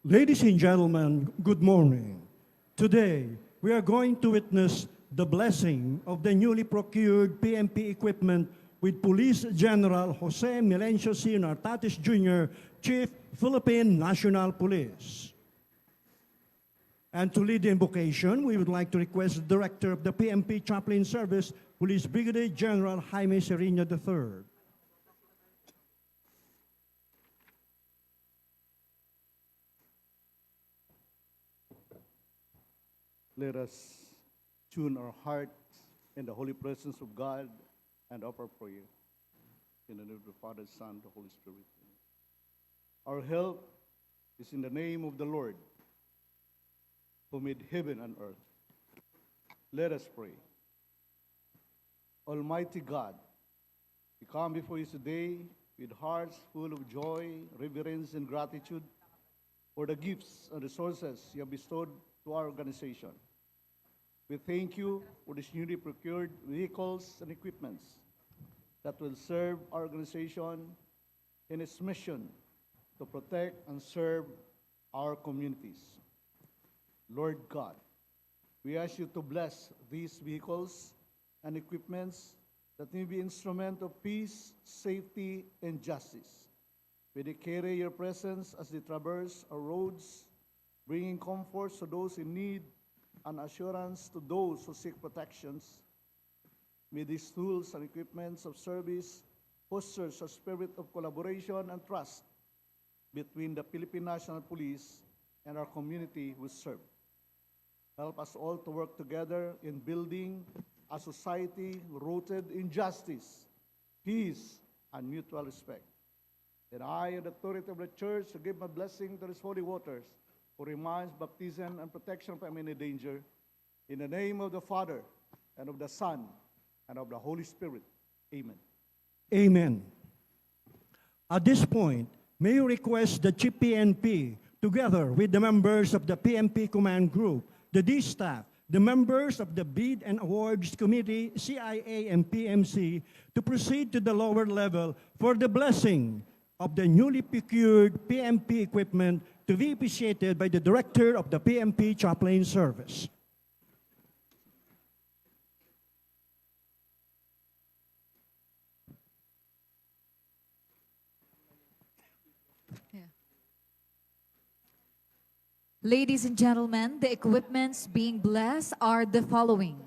Ladies and gentlemen, good morning. Today, we are going to witness the blessing of the newly procured PMP equipment with Police General Jose Milencio C. Nartatis Jr., Chief, Philippine National Police. And to lead the invocation, we would like to request the Director of the PMP Chaplain Service, Police Brigadier General Jaime Serino III. Let us tune our hearts in the holy presence of God and offer prayer. In the name of the Father, Son, and the Holy Spirit. Our help is in the name of the Lord, who made heaven and earth. Let us pray. Almighty God, we come before you today with hearts full of joy, reverence, and gratitude for the gifts and resources you have bestowed to our organization. We thank you for these newly procured vehicles and equipments that will serve our organization in its mission to protect and serve our communities. Lord God, we ask you to bless these vehicles and equipments that may be instrument of peace, safety, and justice. May they carry your presence as they traverse our roads, bringing comfort to those in need and assurance to those who seek protections. May these tools and equipments of service foster a spirit of collaboration and trust between the Philippine National Police and our community we serve. Help us all to work together in building a society rooted in justice, peace, and mutual respect. And I, in the authority of the Church, to give my blessing to these holy waters, who reminds baptism and protection from any danger, in the name of the Father, and of the Son, and of the Holy Spirit. Amen. Amen. At this point, may you request the Chief PNP, together with the members of the PMP Command Group, the D staff, the members of the Bid and Awards Committee, CIA and PMC, to proceed to the lower level for the blessing of the newly procured PMP equipment to be appreciated by the Director of the PMP Chaplain Service. Ladies and gentlemen, the equipments being blessed are the following: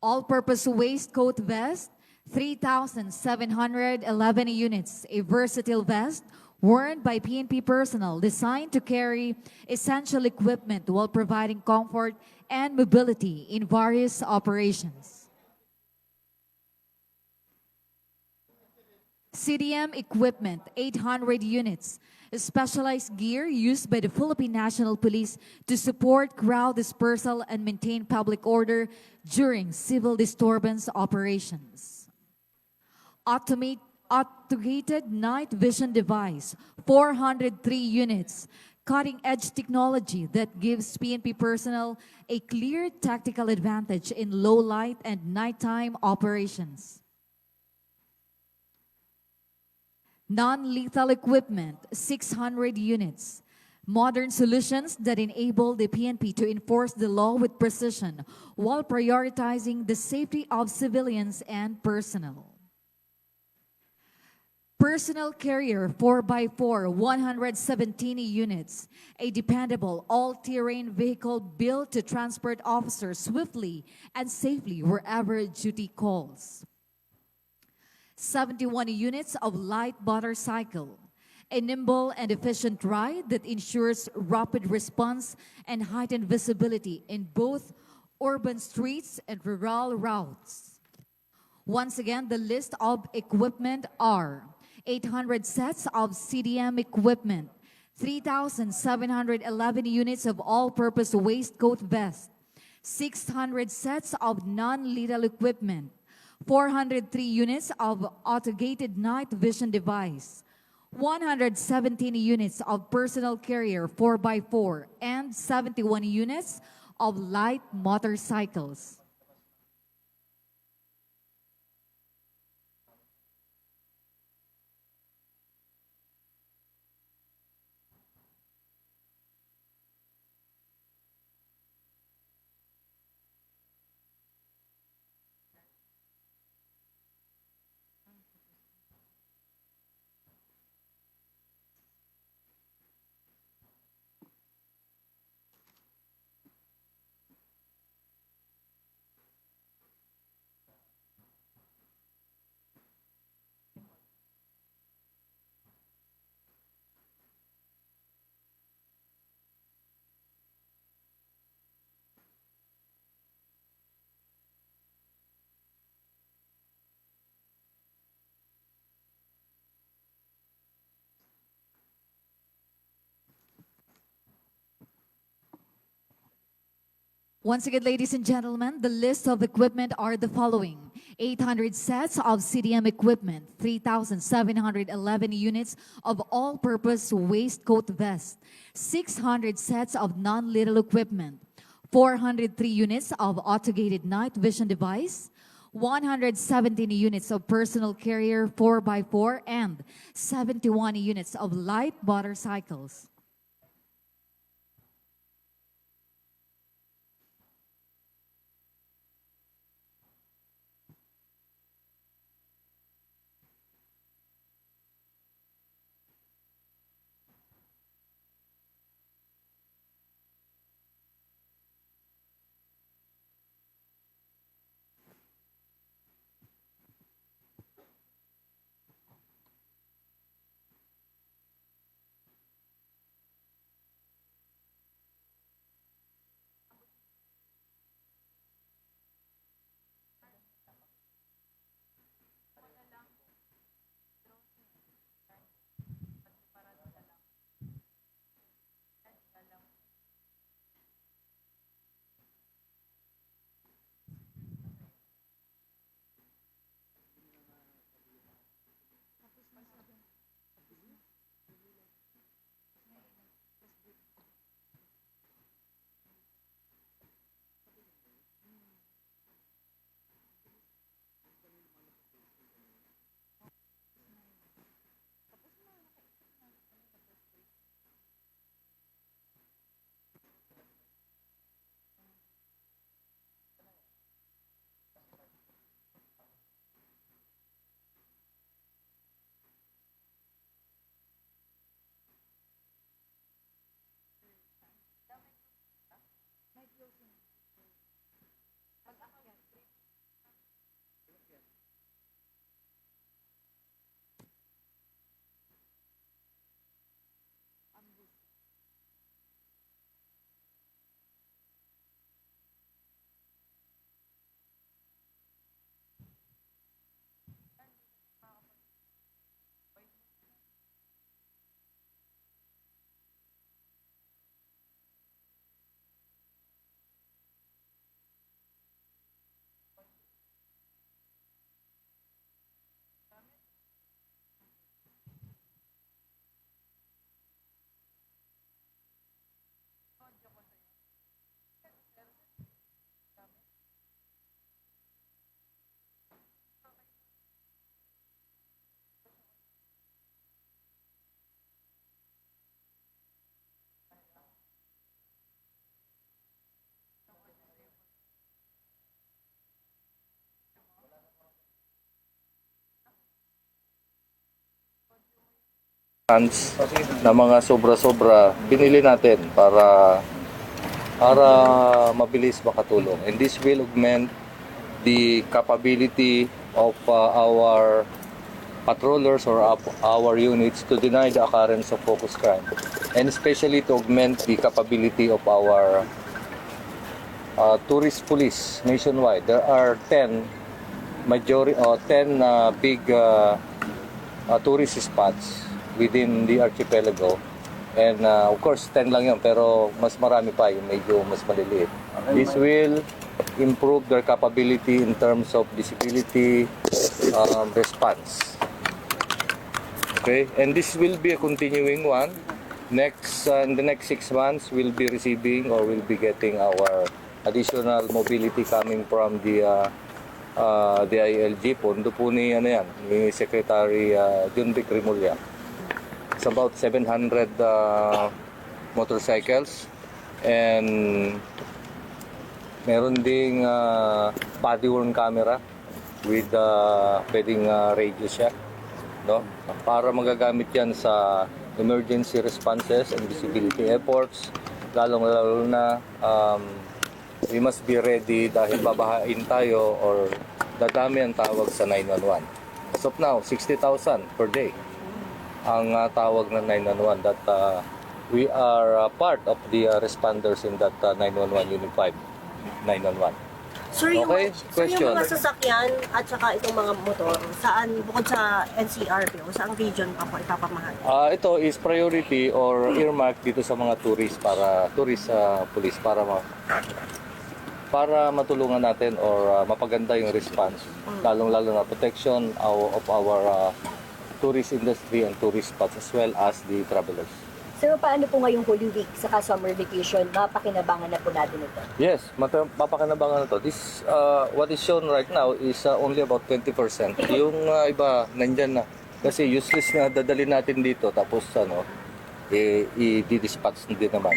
all-purpose waistcoat vest, 3,711 units, a versatile vest worn by PNP personnel designed to carry essential equipment while providing comfort and mobility in various operations. CDM equipment, 800 units, specialized gear used by the Philippine National Police to support crowd dispersal and maintain public order during civil disturbance operations. Automated night vision device, 403 units, cutting-edge technology that gives PNP personnel a clear tactical advantage in low light and nighttime operations. Non-lethal equipment, 600 units. Modern solutions that enable the PNP to enforce the law with precision while prioritizing the safety of civilians and personnel. Personal carrier 4x4, 117 units. A dependable all-terrain vehicle built to transport officers swiftly and safely wherever duty calls. 71 units of light motorcycle, a nimble and efficient ride that ensures rapid response and heightened visibility in both urban streets and rural routes. Once again, the list of equipment are 800 sets of CDM equipment, 3,711 units of all-purpose waistcoat vest, 600 sets of non-lethal equipment, 403 units of automated night vision device, 117 units of personal carrier 4x4, and 71 units of light motorcycles. Once again, ladies and gentlemen, the list of equipment are the following. 800 sets of CDM equipment, 3,711 units of all-purpose waistcoat vest, 600 sets of non-lethal equipment, 403 units of autogated night vision device, 117 units of personal carrier 4x4, and 71 units of light motorcycles. Na mga sobra-sobra binili natin para mabilis makatulong, and this will augment the capability of our patrollers or our units to deny the occurrence of focus crime, and especially to augment the capability of our tourist police nationwide. There are 10 big tourist spots within the archipelago, and of course 10 lang yun, pero mas marami pa yung medyo mas maliliit. This will improve their capability in terms of visibility, response. Okay, and this will be a continuing one. In the next 6 months, we'll be receiving or we'll be getting our additional mobility coming from the DILG. Pondo po ni Secretary Junvic Rimulya. It's about 700 motorcycles, and meron ding body-worn camera with pwedeng radio siya, no? Para magagamit yan sa emergency responses and visibility efforts, lalong-lalo na we must be ready dahil babahain tayo or dadami ang tawag sa 911. As of now, 60,000 per day ang tawag ng 911, that we are part of the responders in that 911 Unified 911. Sir, yung, Okay, sir, question. yung mga sasakyan at saka itong mga motor, saan, bukod sa NCRPO, saang region pa po ipapamahal? Ito is priority or earmark dito sa mga tourist police para para matulungan natin or mapaganda yung response, lalong-lalo na protection of our tourist industry and tourist spots as well as the travelers. Sir, paano po ngayong Holy Week saka summer vacation, mapakinabangan na po natin ito? Yes, mapakinabangan na to. This, what is shown right now is only about 20%. Yung iba, nandyan na. Kasi useless na dadalhin natin dito, tapos i-dispatch din naman.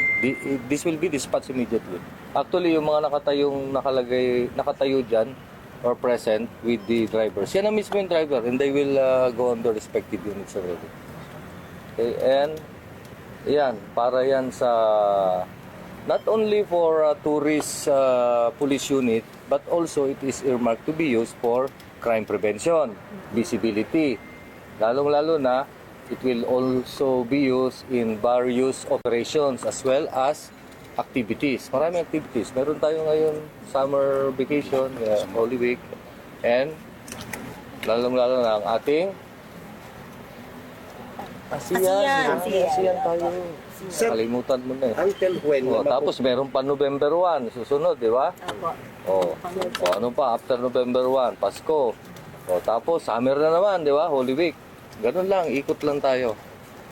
This will be dispatched immediately. Actually, yung mga nakatayo dyan, or present with the drivers, yan ang mismo yung driver, and they will go on their respective units already. Okay, and yan, para yan sa not only for tourist police unit, but also it is earmarked to be used for crime prevention, visibility. Lalong-lalo na, it will also be used in various operations as well as activities. Maraming activities. Meron tayo ngayon summer vacation, Holy Week, and lalong-lalo na ang ating ASEAN tayo. Kalimutan mo na eh. Until when? Tapos meron pa November 1, susunod, di ba? Opo. Ano pa, after November 1, Pasko. Tapos summer na naman, di ba? Holy Week. Ganun lang, ikot lang tayo.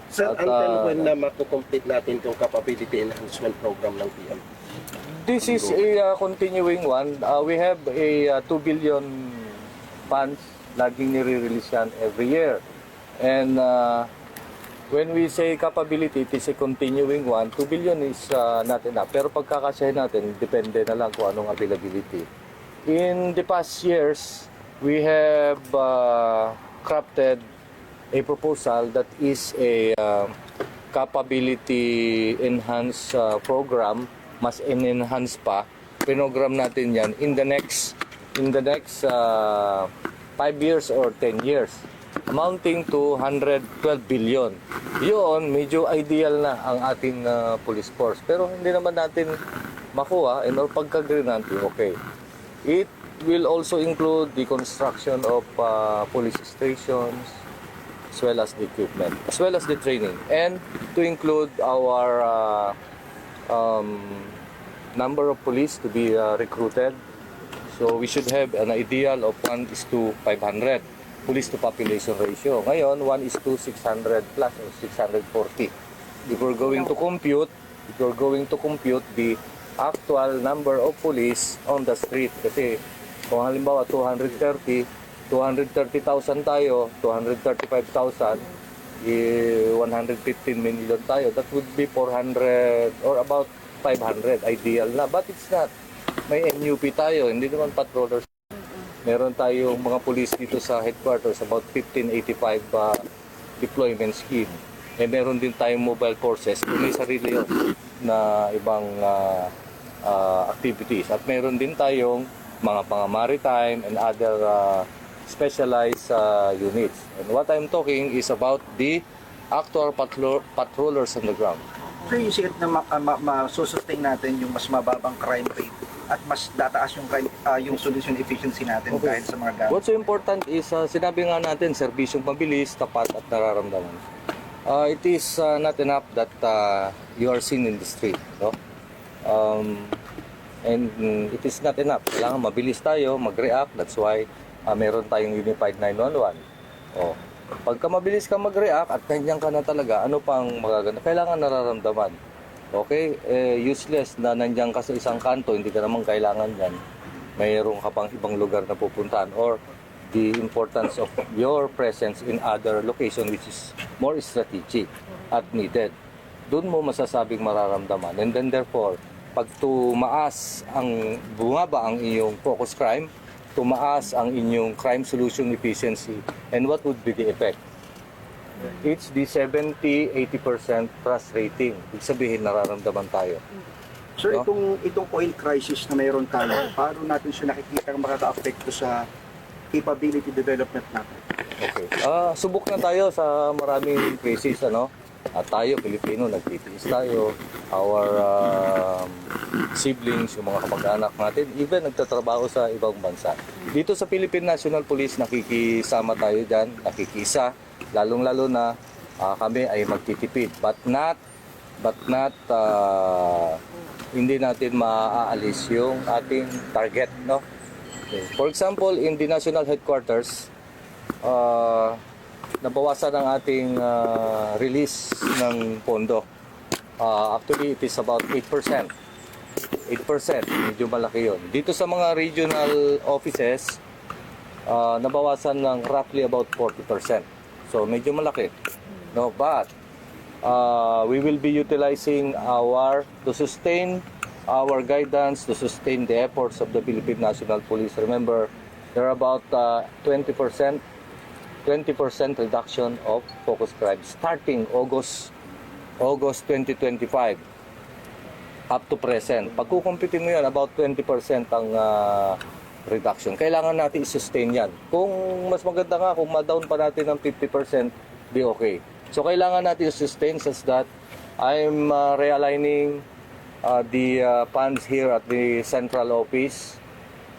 Sir, At, until when na makukomplete natin itong capability enhancement program ng PM? This is a continuing one. We have a 2 billion funds, laging nire-release yan every year. And when we say capability, it is a continuing one. 2 billion is not enough. Pero pagkakasyahin natin, depende na lang kung anong availability. In the past years, we have crafted a proposal that is a capability enhance program, mas enhance pa. Pinogram natin yan in the next 5 years or 10 years, amounting to 112 billion. Yun, medyo ideal na ang ating police force. Pero hindi naman natin makuha, and or pagka-green natin, okay. It will also include the construction of police stations, as well as the equipment, as well as the training, and to include our number of police to be recruited. So we should have an ideal of 1:500 police to population ratio. Ngayon, 1:600 plus or 640. If we're going to compute the actual number of police on the street, kasi kung halimbawa 230,000 tayo, 235,000, 115 million tayo, that would be 400 or about 500, ideal na. But it's not. May NUP tayo, hindi naman patrollers. Meron tayong mga police dito sa headquarters, about 1585 deployment scheme. Meron din tayong mobile forces, may sarili yun na ibang activities. At meron din tayong mga maritime and other specialized units. And what I'm talking is about the actual patrollers on the ground. Sir, yung sikat na masusustain natin yung mas mababang crime rate at mas tataas yung solution efficiency natin dahil sa mga gamit. What's so important is, sinabi nga natin, serbisyong mabilis, tapat at nararamdaman. It is not enough that you are seen in the street. No? And it is not enough. Kailangan mabilis tayo, mag-react. That's why meron tayong Unified 911. Pagka mabilis ka mag-react at nandiyan ka na talaga, ano pang magaganda? Kailangan nararamdaman. Okay? Useless na nandiyan ka sa isang kanto, hindi ka naman kailangan yan. Mayroon ka pang ibang lugar na pupuntahan, or the importance of your presence in other location which is more strategic at needed. Doon mo masasabing mararamdaman. And then therefore, pag bumaba ang iyong focus crime, tumaas ang inyong crime solution efficiency, and what would be the effect? It's the 70-80% trust rating. Ibig sabihin, nararamdaman tayo. Sir, No? itong oil crisis na mayroon tayo, paano natin siya nakikita ang makaka-apekto sa capability development natin? Okay. Subok na tayo sa maraming crisis, ano? Tayo, Pilipino, nagtitiis tayo. Our siblings, yung mga kamag-anak natin, even nagtatrabaho sa ibang bansa. Dito sa Philippine National Police, nakikisama tayo dyan, nakikisa. Lalong-lalo na kami ay magtitipid. But not hindi natin maaalis yung ating target, no? Okay. For example, in the national headquarters, nabawasan ang ating release ng pondo. Actually, it is about 8%. 8%, medyo malaki yun. Dito sa mga regional offices, nabawasan ng roughly about 40%. So, medyo malaki. No, but we will be utilizing to sustain our guidance, to sustain the efforts of the Philippine National Police. Remember, there are about 20% reduction of focus crimes starting August 2025 up to present. Pag kukumpitin mo yan, about 20% ang reduction. Kailangan natin i-sustain yan. Kung mas maganda nga, kung ma-down pa natin ng 50%, di okay. So, kailangan natin i-sustain such that I'm realigning the funds here at the central office.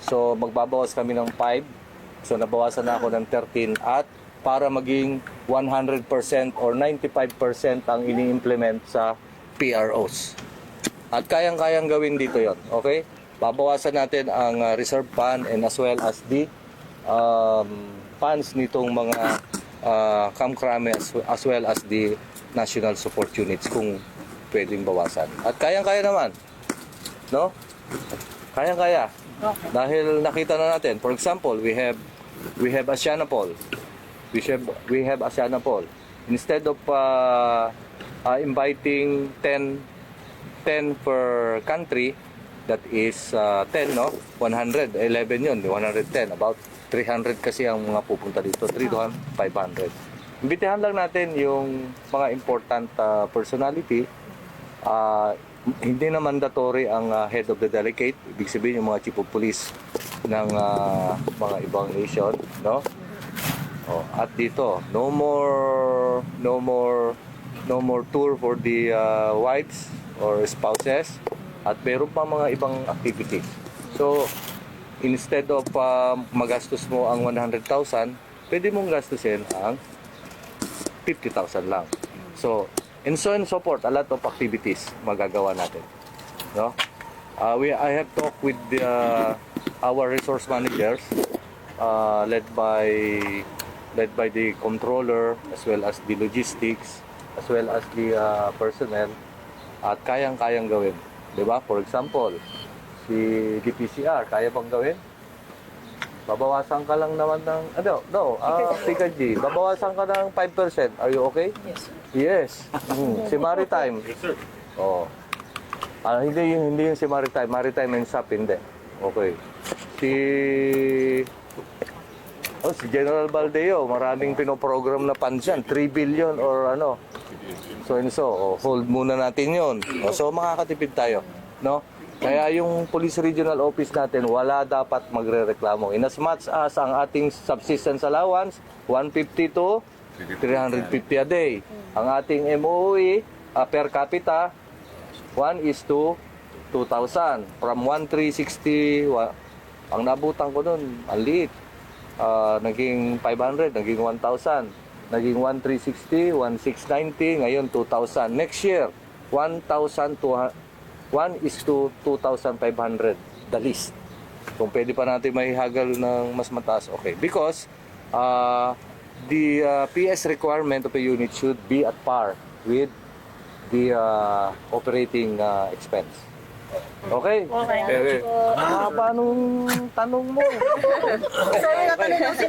So, magbabawas kami ng 5. So, nabawasan na ako ng 13 at para maging 100% or 95% ang ini-implement sa PROs. At kayang-kayang gawin dito yon, okay? Babawasan natin ang reserve fund and as well as the funds nitong mga kamkrame as well as the national support units kung pwedeng bawasan. At kayang-kaya naman, no? Kayang-kaya. Dahil nakita na natin, for example, we have Asianapol. We have Asianapol. Instead of inviting 10 per country, that is 10, no? 100, 11 yun, 110. About 300 kasi ang mga pupunta dito, 300 to 500. Imbitahan lang natin yung mga important personality. Hindi na mandatory ang head of the delegate, ibig sabihin yung mga chief of police ng mga ibang nation, no? At dito, no more tour for the wives or spouses. At meron pa mga ibang activities. So, instead of magastos mo ang 100,000, pwede mong gastusin ang 50,000 lang. So, and so forth, a lot of activities magagawa natin. No? I have talked with our resource managers, led by the controller, as well as the logistics, as well as the personnel, at kayang-kayang gawin. Diba? For example, si DPCR, kaya bang gawin? Babawasan ka lang naman ng, Tika G, babawasan ka ng 5%. Are you okay? Yes. Si Maritime. Yes, sir. Hindi yung si Maritime. Maritime and SAP, hindi. Okay. Si General Baldeo, maraming pinoprogram na pansyan. 3 billion or ano. So, hold muna natin yun. So, makakatipid tayo. No? Kaya yung Police Regional Office natin, wala dapat magre-reklamo. In as much as ang ating subsistence allowance, 150 to 350 a day. Ang ating MOE per capita, 1:2,000. From 1,360, ang nabutan ko nun, ang liit. Naging 500, naging 1,000. Naging 1,360, 1,690, ngayon 2,000. Next year, 1:2,500, the least. Kung pwede pa natin maihagal ng mas mataas, okay. Because the PS requirement of a unit should be at par with the operating expense. Okay? Okay. Paano tanong mo? Sorry, natanong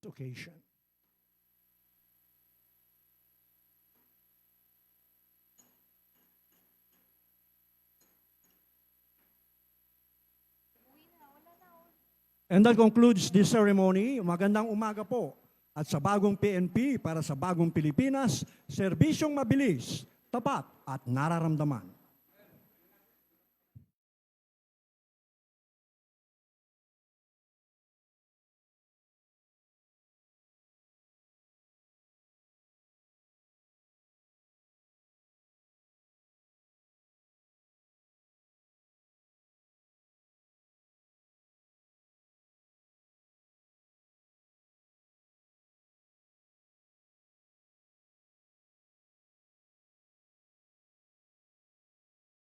next occasion. And that concludes this ceremony. Magandang umaga po. At sa bagong PNP para sa bagong Pilipinas, serbisyong mabilis, tapat at nararamdaman.